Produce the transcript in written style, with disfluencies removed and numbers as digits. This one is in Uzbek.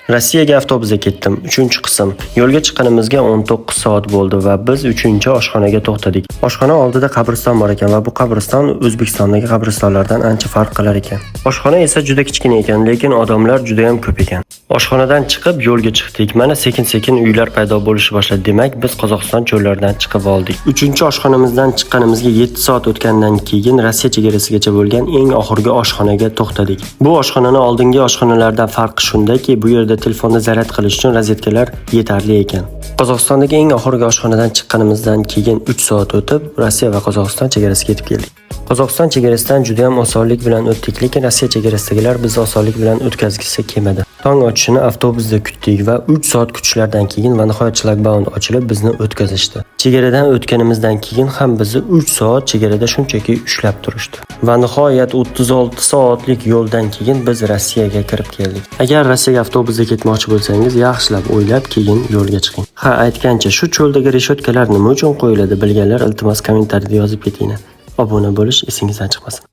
Rossiyaga avtobusda ketdim. 3-qism. Yo'lga chiqqanimizga 19 soat bo'ldi va biz 3-oshxonaga to'xtadik. Oshxona oldida qabriston bor ekan va bu qabriston O'zbekistondagi qabristonlardan ancha farq qilar ekan. Oshxona esa juda kichkina ekan, lekin odamlar juda ham ko'p ekan. Oshxonadan chiqib yo'lga chiqdik. Mana sekin-sekin uylar paydo bo'lish boshladi. Demak, biz Qozog'iston cho'llaridan chiqib oldik. 3-oshxonamizdan chiqqanimizga 7 soat o'tgandan keyin Rossiya chegarasigacha bo'lgan eng oxirgi oshxonaga to'xtadik. Bu oshxonani oldingi oshxonalardan farqi shundaki, bu yerda telefonni zaryad qilish uchun rozetkalar yetarli ekan. Qozog'istondagi eng oxirgi oshxonadan chiqqanimizdan keyin 3 soat o'tib, Rossiya va Qozog'iston chegarasiga yetib keldik. Qozog'iston chegarasidan juda ham osonlik bilan o'tdik, lekin Rossiya chegarasidagilar bizni osonlik bilan o'tkazgisi kelmadi. Tong ochishini avtobusda kutdik va 3 soat kutishlardan keyin va nihoyat shlagbaum ochilib bizni o'tkazishdi. Chegaradan o'tganimizdan keyin ham bizni 3 soat chegarada shunchaki ushlab turishdi. Va nihoyat 36 soatlik yo'ldan keyin biz Rossiyaga kirib keldik. Agar Rossiyaga avtobusda ketmoqchi bo'lsangiz, yaxshilab o'ylab keyin yo'lga chiqing. Ha, aytgancha, shu cho'ldagi reshotkalar nima uchun qo'yiladi? Bilganlar iltimos kommentariyada yozib ketinglar. Obuna bo'lish esingizdan chiqmasin.